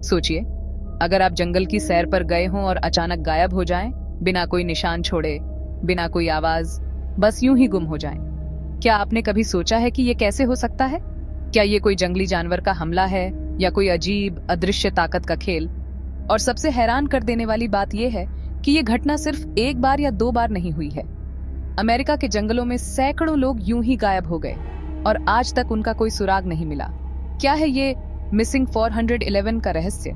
सोचिए, अगर आप जंगल की सैर पर गए हों और अचानक गायब हो जाएं, बिना कोई निशान छोड़े, बिना कोई आवाज, बस यूं ही गुम हो जाएं। क्या आपने कभी सोचा है कि ये कैसे हो सकता है? क्या ये कोई जंगली जानवर का हमला है या कोई अजीब अदृश्य ताकत का खेल? और सबसे हैरान कर देने वाली बात यह है कि ये घटना सिर्फ एक बार या दो बार नहीं हुई है। अमेरिका के जंगलों में सैकड़ों लोग यूं ही गायब हो गए और आज तक उनका कोई सुराग नहीं मिला। क्या है ये मिसिंग 411 का रहस्य?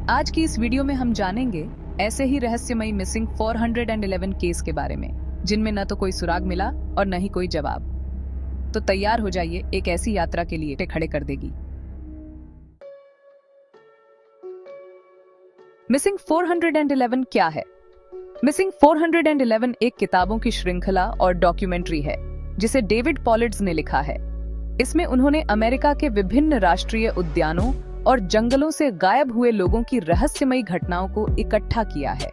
आज की इस वीडियो में हम जानेंगे ऐसे ही रहस्यमयी मिसिंग 411 केस के बारे में, जिनमें न तो कोई सुराग मिला और न ही कोई जवाब। तो तैयार हो जाइए, एक ऐसी यात्रा के लिए खड़े कर देगी। मिसिंग 411 क्या है? मिसिंग 411 एक किताबों की श्रृंखला और डॉक्यूमेंट्री है जिसे डेविड पॉलिट्ज ने लिखा है। इसमें उन्होंने अमेरिका के विभिन्न राष्ट्रीय उद्यानों और जंगलों से गायब हुए लोगों की रहस्यमयी घटनाओं को इकट्ठा किया है।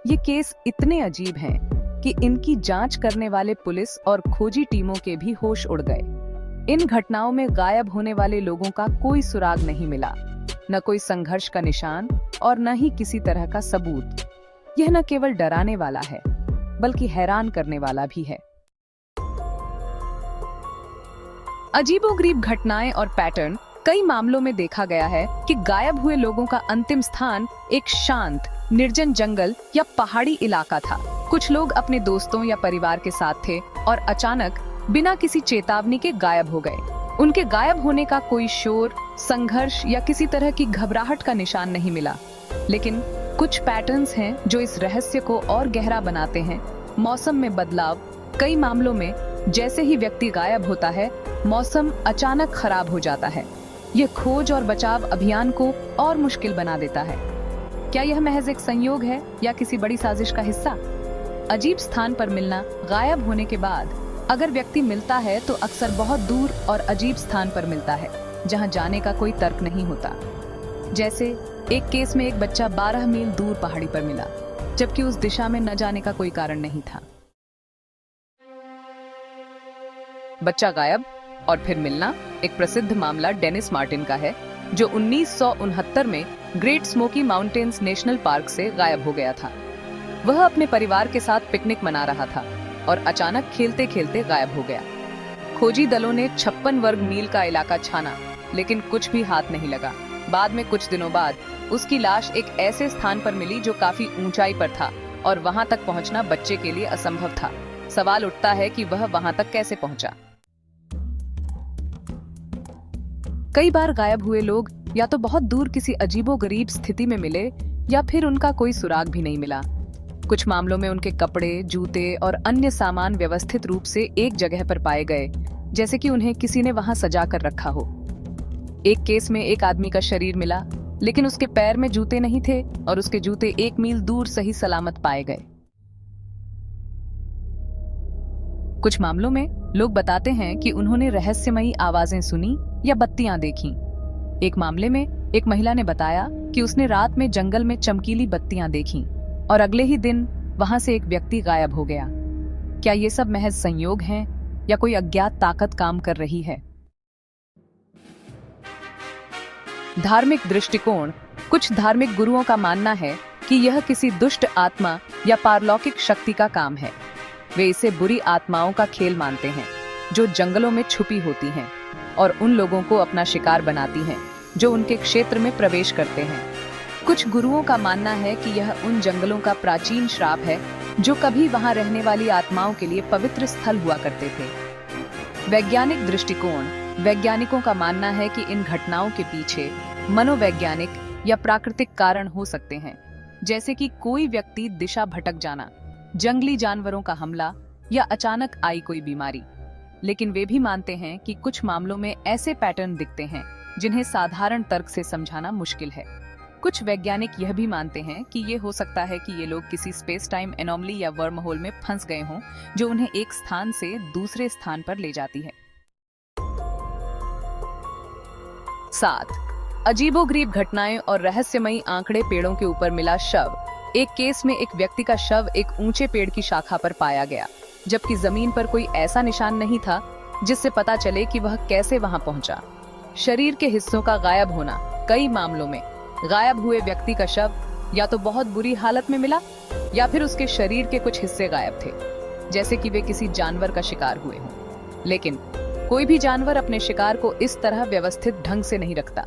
ये केस इतने अजीब हैं कि इनकी जांच करने वाले पुलिस और खोजी टीमों के भी होश उड़ गए। इन घटनाओं में गायब होने वाले लोगों का कोई सुराग नहीं मिला, न कोई संघर्ष का निशान और न ही किसी तरह का सबूत। यह न केवल डराने वाला है, बल्कि हैरान करने वाला भी है। अजीबोगरीब घटनाएं और पैटर्न कई मामलों में देखा गया है कि गायब हुए लोगों का अंतिम स्थान एक शांत, निर्जन जंगल या पहाड़ी इलाका था। कुछ लोग अपने दोस्तों या परिवार के साथ थे और अचानक बिना किसी चेतावनी के गायब हो गए। उनके गायब होने का कोई शोर, संघर्ष या किसी तरह की घबराहट का निशान नहीं मिला। लेकिन कुछ पैटर्न्स हैं जो इस रहस्य को और गहरा बनाते हैं। मौसम में बदलाव। कई मामलों में जैसे ही व्यक्ति गायब होता है, मौसम अचानक खराब हो जाता है। यह खोज और बचाव अभियान को और मुश्किल बना देता है। क्या यह महज एक संयोग है या किसी बड़ी साजिश का हिस्सा? अजीब स्थान पर मिलना। गायब होने के बाद अगर व्यक्ति मिलता है तो अक्सर बहुत दूर और अजीब स्थान पर मिलता है, जहां जाने का कोई तर्क नहीं होता। जैसे एक केस में एक बच्चा 12 मील दूर पहाड़ी पर मिला, जबकि उस दिशा में न जाने का कोई कारण नहीं था। बच्चा गायब और फिर मिलना एक प्रसिद्ध मामला डेनिस मार्टिन का है, जो 1969 में great smoky mountains national park से गायब हो गया था। वह अपने परिवार के साथ पिकनिक मना रहा था और अचानक खेलते खेलते गायब हो गया। खोजी दलों ने 56 वर्ग मील का इलाका छाना, लेकिन कुछ भी हाथ नहीं लगा। बाद में कुछ दिनों बाद उसकी लाश एक ऐसे स्थान पर मिली जो काफी ऊंचाई पर था और वहां तक पहुंचना बच्चे के लिए असंभव था। सवाल उठता है कि वह वहां तक कैसे पहुंचा। कई बार गायब हुए लोग या तो बहुत दूर किसी अजीबोगरीब स्थिति में मिले या फिर उनका कोई सुराग भी नहीं मिला। कुछ मामलों में उनके कपड़े, जूते और अन्य सामान व्यवस्थित रूप से एक जगह पर पाए गए, जैसे कि उन्हें किसी ने वहां सजा कर रखा हो। एक केस में एक आदमी का शरीर मिला, लेकिन उसके पैर में जूते नहीं थे और उसके जूते 1 मील दूर सही सलामत पाए गए। कुछ मामलों में लोग बताते हैं कि उन्होंने रहस्यमयी आवाजें सुनी या बत्तियां देखीं। एक मामले में एक महिला ने बताया कि उसने रात में जंगल में चमकीली बत्तियां देखीं और अगले ही दिन वहां से एक व्यक्ति गायब हो गया। क्या ये सब महज संयोग हैं या कोई अज्ञात ताकत काम कर रही है? धार्मिक दृष्टिकोण। कुछ धार्मिक गुरुओं का मानना है कि यह किसी दुष्ट आत्मा या पारलौकिक शक्ति का काम है। वे इसे बुरी आत्माओं का खेल मानते हैं जो जंगलों में छुपी होती हैं और उन लोगों को अपना शिकार बनाती हैं जो उनके क्षेत्र में प्रवेश करते हैं। कुछ गुरुओं का मानना है कि यह उन जंगलों का प्राचीन श्राप है जो कभी वहां रहने वाली आत्माओं के लिए पवित्र स्थल हुआ करते थे। वैज्ञानिक दृष्टिकोण। वैज्ञानिकों का मानना है कि इन घटनाओं के पीछे मनोवैज्ञानिक या प्राकृतिक कारण हो सकते हैं, जैसे कि कोई व्यक्ति दिशा भटक जाना, जंगली जानवरों का हमला या अचानक आई कोई बीमारी। लेकिन वे भी मानते हैं कि कुछ मामलों में ऐसे पैटर्न दिखते हैं जिन्हें साधारण तर्क से समझाना मुश्किल है। कुछ वैज्ञानिक यह भी मानते हैं कि ये हो सकता है कि ये लोग किसी स्पेस टाइम एनोमली या वर्म होल में फंस गए हों, जो उन्हें एक स्थान से दूसरे स्थान पर ले जाती है। 7. अजीबोगरीब घटनाएं और रहस्यमयी आंकड़े। पेड़ों के ऊपर मिला शव। एक केस में एक व्यक्ति का शव एक ऊंचे पेड़ की शाखा पर पाया गया, जबकि जमीन पर कोई ऐसा निशान नहीं था जिससे पता चले कि वह कैसे वहां पहुंचा। शरीर के हिस्सों का गायब होना। कई मामलों में गायब हुए व्यक्ति का शव या तो बहुत बुरी हालत में मिला या फिर उसके शरीर के कुछ हिस्से गायब थे, जैसे कि वे किसी जानवर का शिकार हुए हों। लेकिन कोई भी जानवर अपने शिकार को इस तरह व्यवस्थित ढंग से नहीं रखता।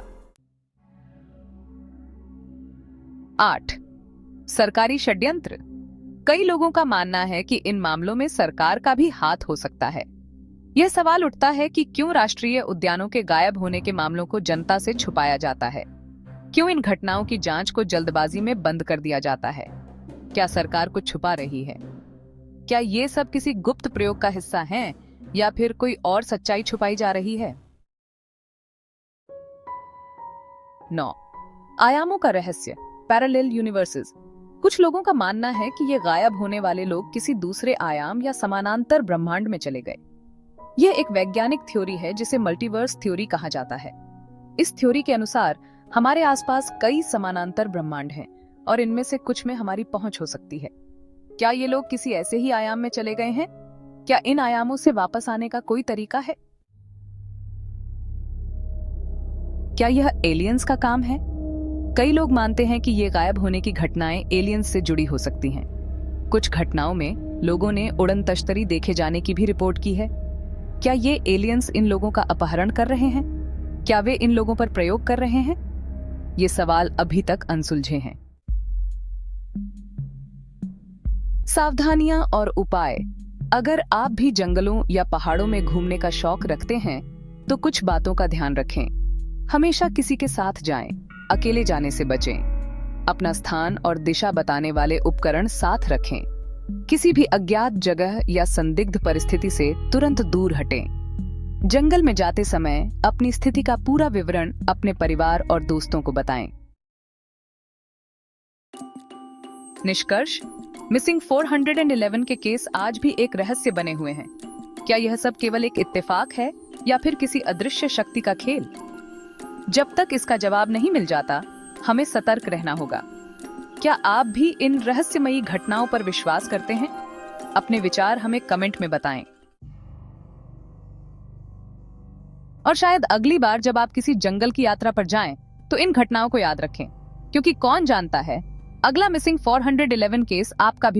8. सरकारी षड्यंत्र। कई लोगों का मानना है कि इन मामलों में सरकार का भी हाथ हो सकता है। यह सवाल उठता है कि क्यों राष्ट्रीय उद्यानों के गायब होने के मामलों को जनता से छुपाया जाता है? क्यों इन घटनाओं की जांच को जल्दबाजी में बंद कर दिया जाता है? क्या सरकार कुछ छुपा रही है? क्या ये सब किसी गुप्त प्रयोग का हिस्सा है या फिर कोई और सच्चाई छुपाई जा रही है? 9. आयामों का रहस्य, पैरेलल यूनिवर्सेस। कुछ लोगों का मानना है कि ये गायब होने वाले लोग किसी दूसरे आयाम या समानांतर ब्रह्मांड में चले गए। यह एक वैज्ञानिक थ्योरी है जिसे मल्टीवर्स थ्योरी कहा जाता है। इस थ्योरी के अनुसार हमारे आसपास कई समानांतर ब्रह्मांड हैं और इनमें से कुछ में हमारी पहुंच हो सकती है। क्या ये लोग किसी ऐसे ही आयाम में चले गए हैं? क्या इन आयामों से वापस आने का कोई तरीका है? क्या यह एलियंस का काम है? कई लोग मानते हैं कि ये गायब होने की घटनाएं एलियंस से जुड़ी हो सकती हैं। कुछ घटनाओं में लोगों ने उड़न तश्तरी देखे जाने की भी रिपोर्ट की है। क्या ये एलियंस इन लोगों का अपहरण कर रहे हैं? क्या वे इन लोगों पर प्रयोग कर रहे हैं? ये सवाल अभी तक अनसुलझे हैं। सावधानियां और उपाय। अगर आप भी जंगलों या पहाड़ों में घूमने का शौक रखते हैं तो कुछ बातों का ध्यान रखें। हमेशा किसी के साथ जाएं, अकेले जाने से बचें। अपना स्थान और दिशा बताने वाले उपकरण साथ रखें। किसी भी अज्ञात जगह या संदिग्ध परिस्थिति से तुरंत दूर हटें। जंगल में जाते समय अपनी स्थिति का पूरा विवरण अपने परिवार और दोस्तों को बताएं। निष्कर्ष, मिसिंग 411 के केस आज भी एक रहस्य बने हुए हैं। क्या यह सब केवल एक इत्तेफाक है या फिर किसी अदृश्य शक्ति का खेल? जब तक इसका जवाब नहीं मिल जाता, हमें सतर्क रहना होगा। क्या आप भी इन रहस्यमयी घटनाओं पर विश्वास करते हैं? अपने विचार हमें कमेंट में बताएं। और शायद अगली बार जब आप किसी जंगल की यात्रा पर जाएं, तो इन घटनाओं को याद रखें, क्योंकि कौन जानता है, अगला मिसिंग 411 केस आपका भी